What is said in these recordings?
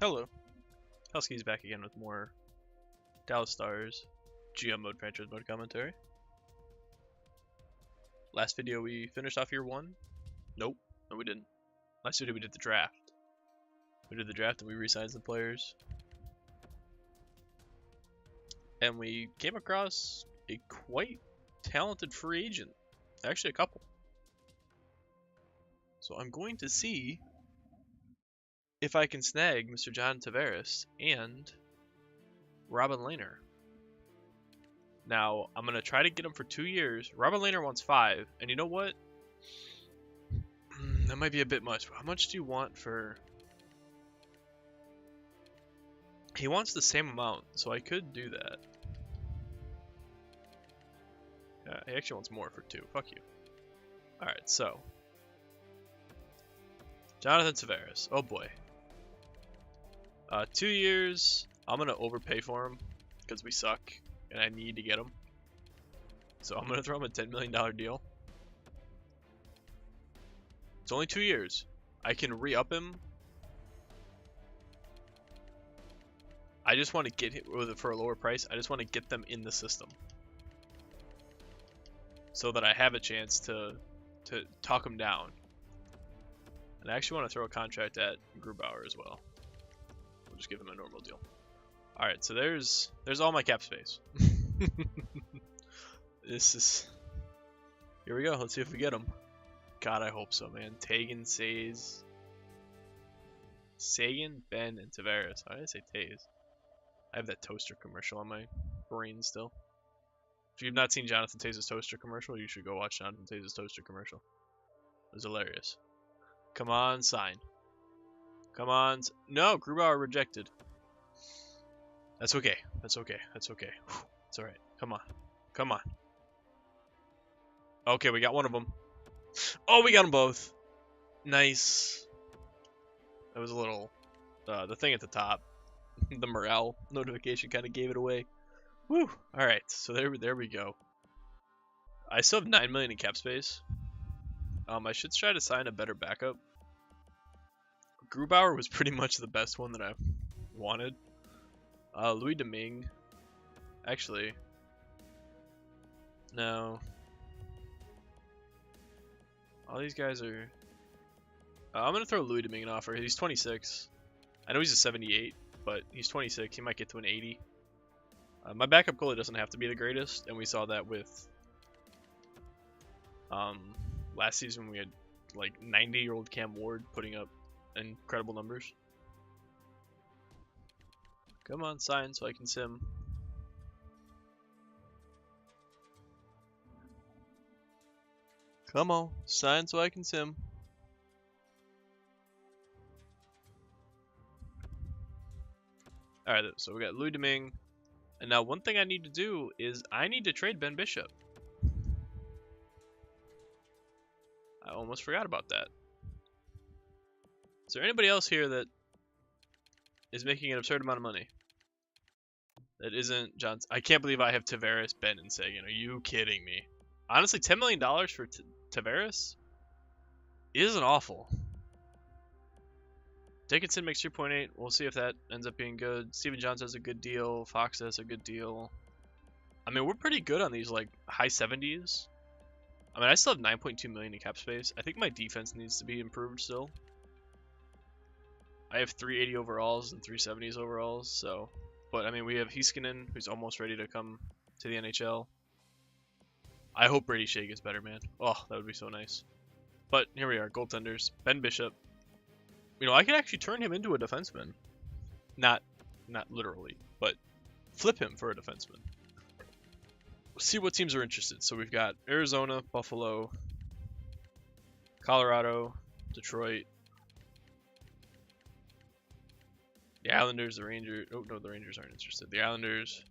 Hello, Huskies back again with more Dallas Stars GM mode franchise mode commentary. Last video we finished off year 1. Nope, no we didn't. Last video we did the draft. We did the draft and we re-signed some players. And we came across a quite talented free agent. Actually a couple. So I'm going to see if I can snag Mr. John Tavares and Robin Lehner. Now, I'm going to try to get him for 2 years. Robin Lehner wants 5. And you know what? That might be a bit much. How much do you want for... He wants the same amount, so I could do that. Yeah, he actually wants more for 2. Fuck you. Alright, so. Jonathan Tavares. Oh boy. 2 years. I'm going to overpay for him because we suck and I need to get him. So I'm going to throw him a $10 million deal. It's only 2 years. I can re-up him. I just want to get him with it for a lower price. I just want to get them in the system so that I have a chance to talk him down. And I actually want to throw a contract at Grubauer as well. We'll just give him a normal deal. Alright, so there's all my cap space. This is... Here we go. Let's see if we get him. God, I hope so, man. Tagan, Says... Sagan, Ben, and Tavares. Why did I say Taze? I have that toaster commercial on my brain still. If you've not seen Jonathan Taze's toaster commercial, you should go watch Jonathan Taze's toaster commercial. It was hilarious. Come on, sign. Come on. No, Grubauer rejected. That's okay. That's okay. That's okay. It's alright. Come on. Come on. Okay, we got one of them. Oh, we got them both. Nice. That was a little... the thing at the top. The morale notification kind of gave it away. Woo! Alright, so there we go. I still have 9 million in cap space. I should try to sign a better backup. Grubauer was pretty much the best one that I wanted. Louis Domingue. Actually. No. All these guys are... I'm going to throw Louis Domingue an offer. He's 26. I know he's a 78, but he's 26. He might get to an 80. My backup goalie doesn't have to be the greatest, and we saw that with... last season we had like 90-year-old Cam Ward putting up incredible numbers. Come on, sign so I can sim. Come on, sign so I can sim. Alright, so we got Louis Domingue. And now one thing I need to do is I need to trade Ben Bishop. I almost forgot about that. Is there anybody else here that is making an absurd amount of money? That isn't John. I can't believe I have Tavares, Ben, and Sagan. Are you kidding me? Honestly, $10 million for Tavares isn't awful. Dickinson makes 3.8. We'll see if that ends up being good. Steven Johns has a good deal. Fox has a good deal. I mean, we're pretty good on these like high 70s. I mean, I still have 9.2 million in cap space. I think my defense needs to be improved still. I have 380 overalls and 370s overalls, so... But, I mean, we have Heiskanen, who's almost ready to come to the NHL. I hope Brady Shea gets better, man. Oh, that would be so nice. But, here we are, goaltenders. Ben Bishop. You know, I could actually turn him into a defenseman. Not literally, but flip him for a defenseman. See what teams are interested. So we've got Arizona, Buffalo, Colorado, Detroit, the Islanders, the Rangers. Oh no, the Rangers aren't interested. The Islanders,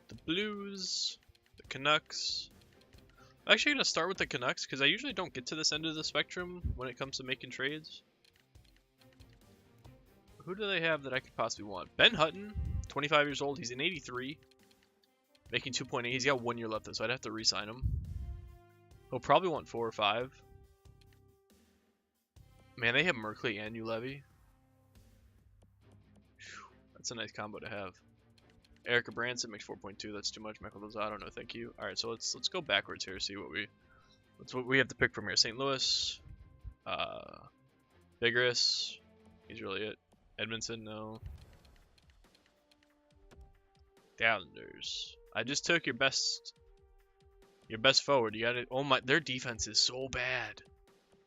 the Blues, the Canucks. I'm actually gonna start with the Canucks because I usually don't get to this end of the spectrum when it comes to making trades. Who do they have that I could possibly want? Ben Hutton, 25 years old. He's an 83. Making 2.8. He's got 1 year left, though, so I'd have to re-sign him. He'll probably want 4 or 5. Man, they have Merkley and Ulevy. That's a nice combo to have. Erica Branson makes 4.2. That's too much. Michael Lozado, no thank you. All right, so let's go backwards here. See what we have to pick from here. St. Louis, Vigorous. He's really it. Edmondson, no. The Islanders. I just took your best forward. You got it. Oh my, their defense is so bad.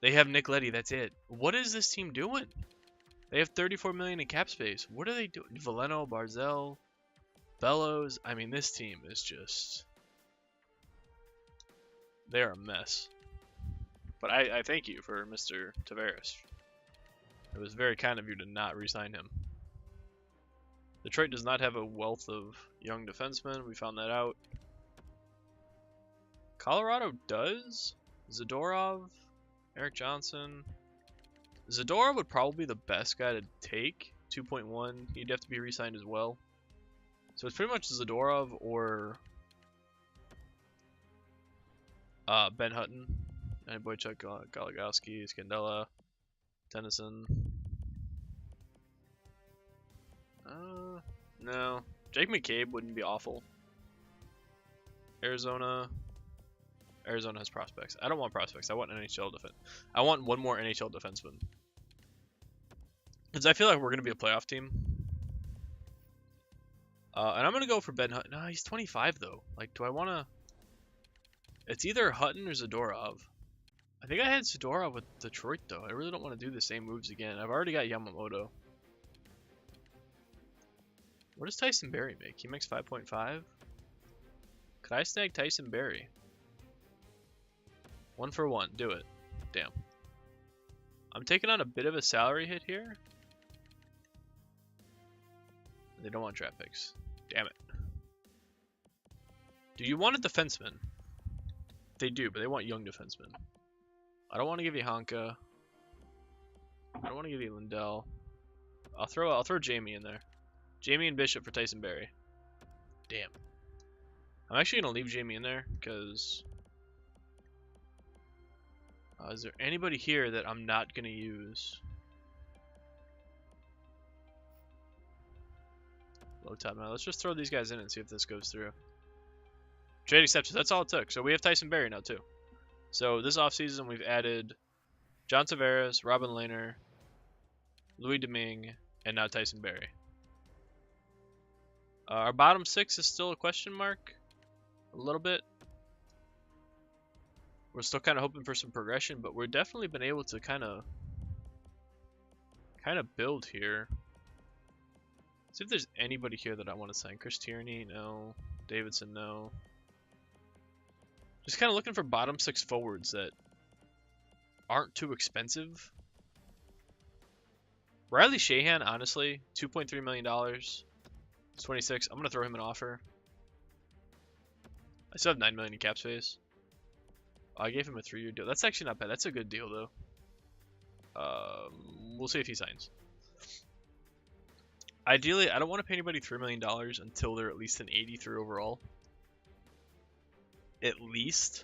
They have Nick Leddy. That's it. What is this team doing? They have 34 million in cap space. What are they doing? Valeno, Barzell, Bellows. I mean, this team is just... They're a mess. But I thank you for Mr. Tavares. It was very kind of you to not re-sign him. Detroit does not have a wealth of young defensemen. We found that out. Colorado does. Zadorov, Eric Johnson. Zadorov would probably be the best guy to take. 2.1. He'd have to be re-signed as well. So it's pretty much Zadorov or Ben Hutton, and Boychuk, Golagowski, Scandella, Tennyson. No. Jake McCabe wouldn't be awful. Arizona has prospects. I don't want prospects. I want NHL defense. I want one more NHL defenseman. Because I feel like we're going to be a playoff team. And I'm going to go for Ben Hutton. No, he's 25 though. Like, do I want to... It's either Hutton or Zadorov. I think I had Zadorov with Detroit though. I really don't want to do the same moves again. I've already got Yamamoto. What does Tyson Barrie make? He makes 5.5. Could I snag Tyson Barrie? 1 for 1. Do it. Damn. I'm taking on a bit of a salary hit here. They don't want draft picks. Damn it. Do you want a defenseman? They do, but they want young defensemen. I don't want to give you Honka. I don't want to give you Lindell. I'll throw Jamie in there. Jamie and Bishop for Tyson Barrie. Damn. I'm actually gonna leave Jamie in there because is there anybody here that I'm not gonna use? Low top now. Let's just throw these guys in and see if this goes through. Trade accepted. That's all it took. So we have Tyson Barrie now too. So this offseason we've added John Tavares, Robin Lehner, Louis Domingue, and now Tyson Barrie. Our bottom 6 is still a question mark. A little bit. We're still kind of hoping for some progression, but we've definitely been able to kind of build here. See if there's anybody here that I want to sign. Chris Tierney, no. Davidson, no. Just kind of looking for bottom 6 forwards that aren't too expensive. Riley Shahan, honestly, $2.3 million. He's 26. I'm going to throw him an offer. I still have $9 million in cap space. I gave him a 3-year deal. That's actually not bad. That's a good deal, though. We'll see if he signs. Ideally, I don't want to pay anybody $3 million until they're at least an 83 overall. At least.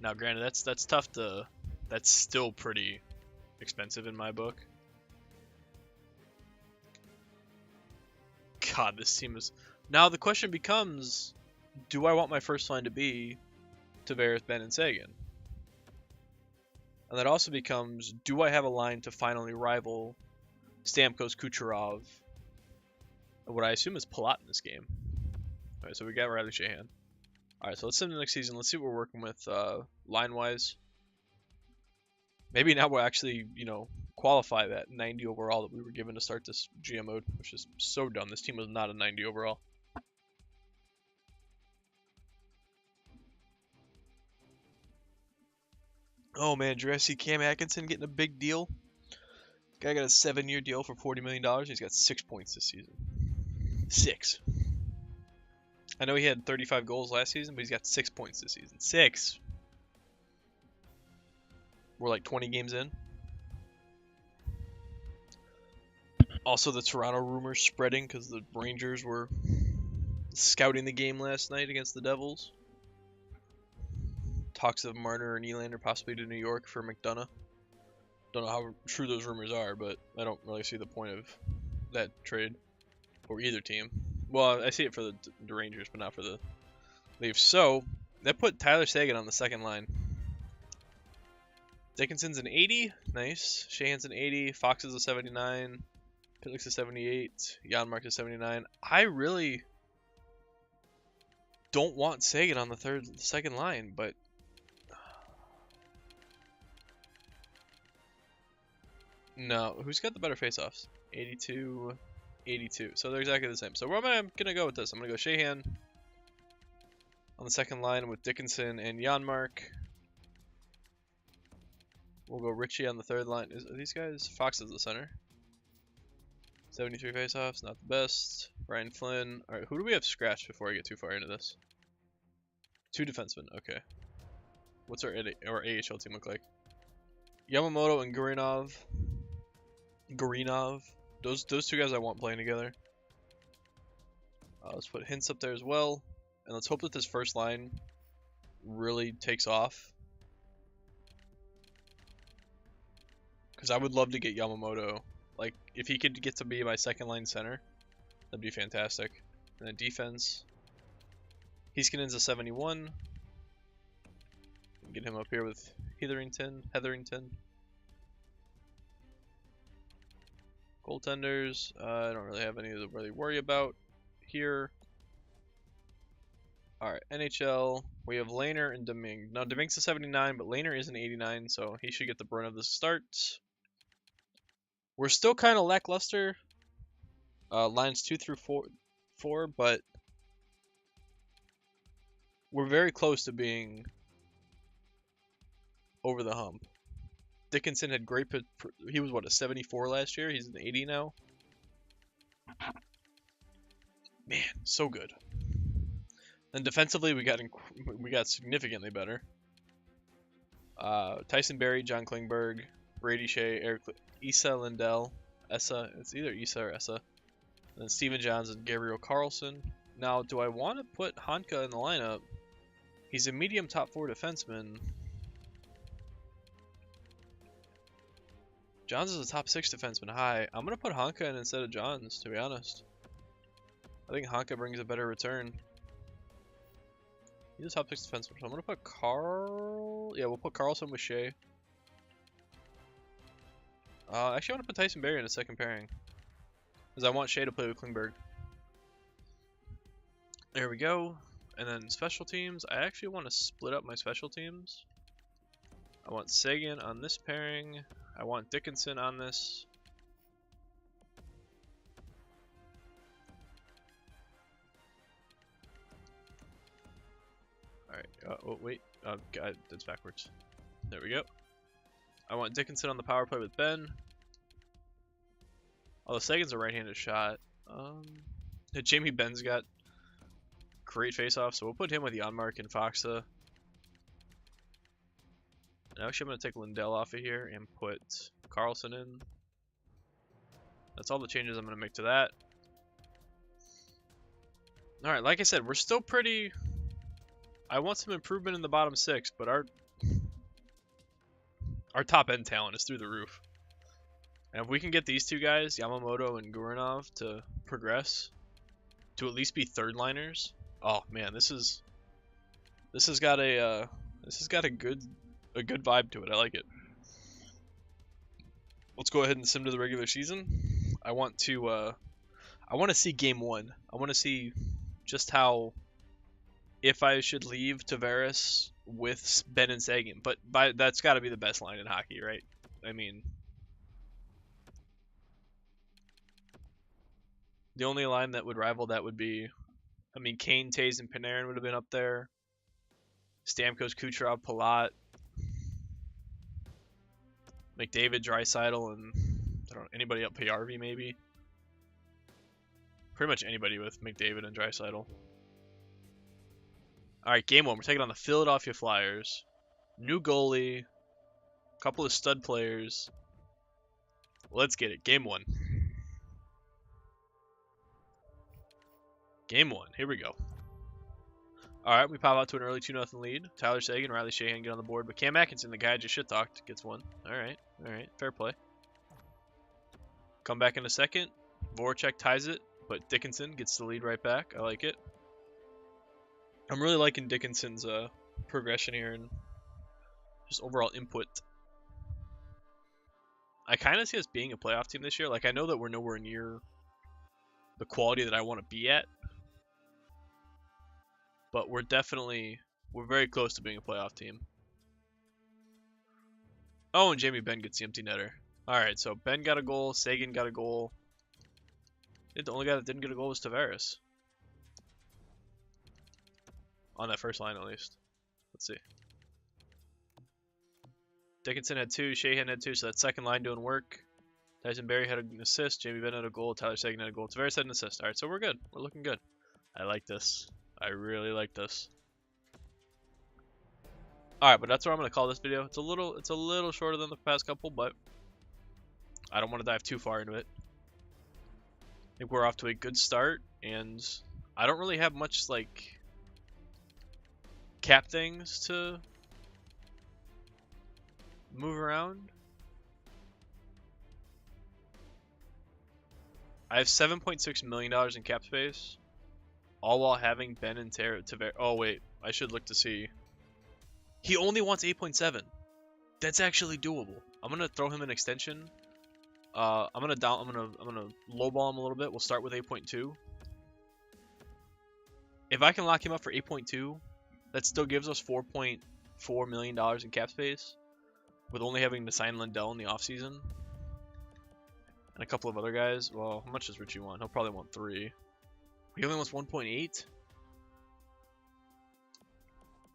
Now, granted, that's tough to... That's still pretty expensive in my book. God, this team is... Now, the question becomes, do I want my first line to be Tavares, Ben, and Sagan? And that also becomes, do I have a line to finally rival Stamkos, Kucherov, and what I assume is Palat in this game? Alright, so we got Riley Shahan. Alright, so let's send the next season. Let's see what we're working with line-wise. Maybe now we'll actually, qualify that 90 overall that we were given to start this GM mode, which is so dumb. This team was not a 90 overall. Oh man, did you guys see Cam Atkinson getting a big deal? This guy got a 7-year deal for $40 million. He's got 6 points this season. 6. I know he had 35 goals last season, but he's got 6 points this season. 6. We're like 20 games in. Also, the Toronto rumors spreading because the Rangers were scouting the game last night against the Devils. Talks of Marner and Nylander possibly to New York for McDonough. Don't know how true those rumors are, but I don't really see the point of that trade for either team. Well, I see it for the Rangers, but not for the Leafs. So that put Tyler Seguin on the second line. Dickinson's an 80, nice. Sheahan's an 80. Fox is a 79. Pitlick's a 78. Janmark is 79. I really don't want Seguin on the second line, but no. Who's got the better faceoffs? 82, 82. So they're exactly the same. So where am I gonna go with this? I'm gonna go Sheahan on the second line with Dickinson and Janmark. We'll go Richie on the third line. Are these guys? Fox is the center. 73 faceoffs, not the best. Ryan Flynn. Alright, who do we have scratched before I get too far into this? 2 defensemen, okay. What's our AHL team look like? Yamamoto and Gurinov. Those 2 guys I want playing together. Let's put Hintz up there as well. And let's hope that this first line really takes off. Because I would love to get Yamamoto. Like, if he could get to be my second line center, that'd be fantastic. And then defense. Heiskanen's a 71. Get him up here with Hetherington. Goaltenders. I don't really have any to really worry about here. Alright, NHL. We have Lehner and Domingue. Now, Domingue's a 79, but Lehner is an 89, so he should get the brunt of the start. We're still kind of lackluster. Lines 2 through 4, but we're very close to being over the hump. Dickinson had great. He was what, a 74 last year. He's an 80 now. Man, so good. And defensively, we got significantly better. Tyson Barrie, John Klingberg, Brady Shea, Issa Lindell, Essa. It's either Issa or Essa. And then Steven Johns and Gabriel Carlson. Now, do I want to put Honka in the lineup? He's a medium top 4 defenseman. Johns is a top 6 defenseman high. I'm going to put Honka in instead of Johns, to be honest. I think Honka brings a better return. He's a top 6 defenseman, so I'm going to put Yeah, we'll put Carlson with Shea. Actually, I want to put Tyson Barrie in a second pairing. Because I want Shea to play with Klingberg. There we go. And then special teams. I actually want to split up my special teams. I want Seguin on this pairing. I want Dickinson on this. Alright, oh wait, God, that's backwards. There we go. I want Dickinson on the power play with Ben. Although Seguin's a right-handed shot. Jamie Ben's got great face-off, so we'll put him with Janmark and Foxa. And actually, I'm going to take Lindell off of here and put Carlson in. That's all the changes I'm going to make to that. Alright, like I said, we're still pretty... I want some improvement in the bottom 6, but our top end talent is through the roof. And if we can get these 2 guys, Yamamoto and Gurinov, to progress to at least be third liners, oh man, this has got a good vibe to it. I like it. Let's go ahead and sim to the regular season. I want to see game 1. I want to see just how, if I should leave Tavares with Ben and Seguin, but that's got to be the best line in hockey, right? I mean, the only line that would rival that would be, I mean, Kane, Taves, and Panarin would have been up there. Stamkos, Kucherov, Palat, McDavid, Draisaitl, and I don't know, anybody up PRV maybe. Pretty much anybody with McDavid and Draisaitl. Alright, game 1. We're taking on the Philadelphia Flyers. New goalie. Couple of stud players. Let's get it. Game 1. Game 1. Here we go. Alright, we pop out to an early 2-0 lead. Tyler Seguin, Riley Shahan get on the board, but Cam Atkinson, the guy I just shit-talked, gets one. Alright, fair play. Come back in a second. Voracek ties it, but Dickinson gets the lead right back. I like it. I'm really liking Dickinson's progression here and just overall input. I kind of see us being a playoff team this year. Like, I know that we're nowhere near the quality that I want to be at, but we're very close to being a playoff team. Oh, and Jamie Benn gets the empty netter. Alright, so Ben got a goal, Seguin got a goal. I think the only guy that didn't get a goal was Tavares. On that first line, at least. Let's see. Dickinson had 2, Shahan had 2, so that second line doing work. Tyson Berry had an assist, Jamie Benn had a goal, Tyler Seguin had a goal, Tavares had an assist. Alright, so we're good. We're looking good. I like this. I really like this. Alright, but that's what I'm going to call this video. It's a little shorter than the past couple, but I don't want to dive too far into it. I think we're off to a good start, and I don't really have much, like, cap things to move around. I have $7.6 million in cap space, all while having Ben and Tavares. Oh, wait. I should look to see. He only wants 8.7. That's actually doable. I'm going to throw him an extension. I'm gonna lowball him a little bit. We'll start with 8.2. If I can lock him up for 8.2, that still gives us $4.4 million in cap space, with only having to sign Lindell in the offseason. And a couple of other guys. Well, how much does Richie want? He'll probably want 3. He only wants 1.8?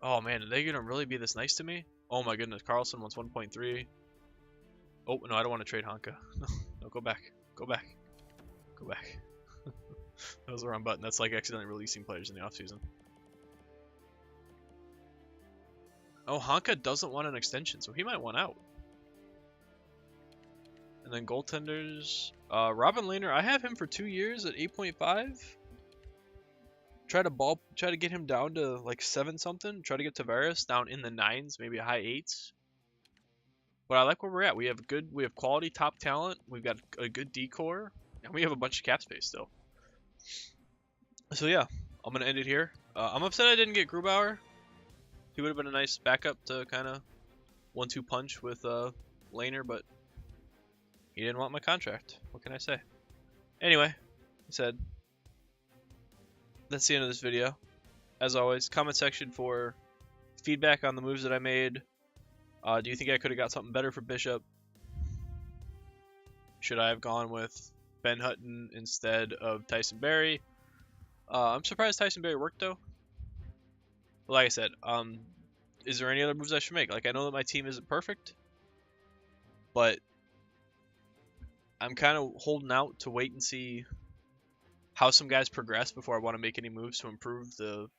Oh man, are they gonna really be this nice to me? Oh my goodness, Carlson wants 1.3. Oh, no, I don't want to trade Honka. No, go back. Go back. Go back. That was the wrong button. That's like accidentally releasing players in the offseason. Oh, Honka doesn't want an extension, so he might want out. And then goaltenders. Robin Lehner, I have him for 2 years at 8.5. Try to get him down to like 7 something. Try to get Tavares down in the 9s, maybe high 8s. But I like where we're at. We have quality top talent. We've got a good decor, and we have a bunch of cap space still. So yeah, I'm gonna end it here. I'm upset I didn't get Grubauer. He would have been a nice backup to kind of 1-2 punch with Lehner, but he didn't want my contract. What can I say? Anyway, I said that's the end of this video. As always, comment section for feedback on the moves that I made. Do you think I could have got something better for Bishop? Should I have gone with Ben Hutton instead of Tyson Berry? I'm surprised Tyson Berry worked though. But like I said, is there any other moves I should make? Like, I know that my team isn't perfect, but I'm kind of holding out to wait and see how some guys progress before I want to make any moves to improve the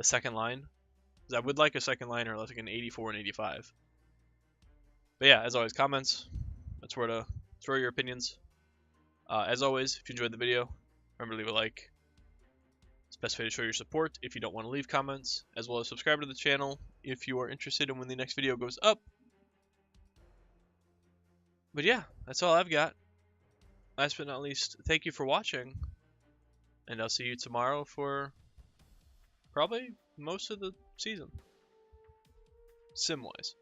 second line. I would like a second liner like an 84 and 85. But yeah, as always, comments. That's where to throw your opinions. As always, if you enjoyed the video, remember to leave a like. It's the best way to show your support if you don't want to leave comments, as well as subscribe to the channel if you are interested in when the next video goes up. But yeah, that's all I've got. Last but not least, thank you for watching, and I'll see you tomorrow for probably most of the season, sim-wise.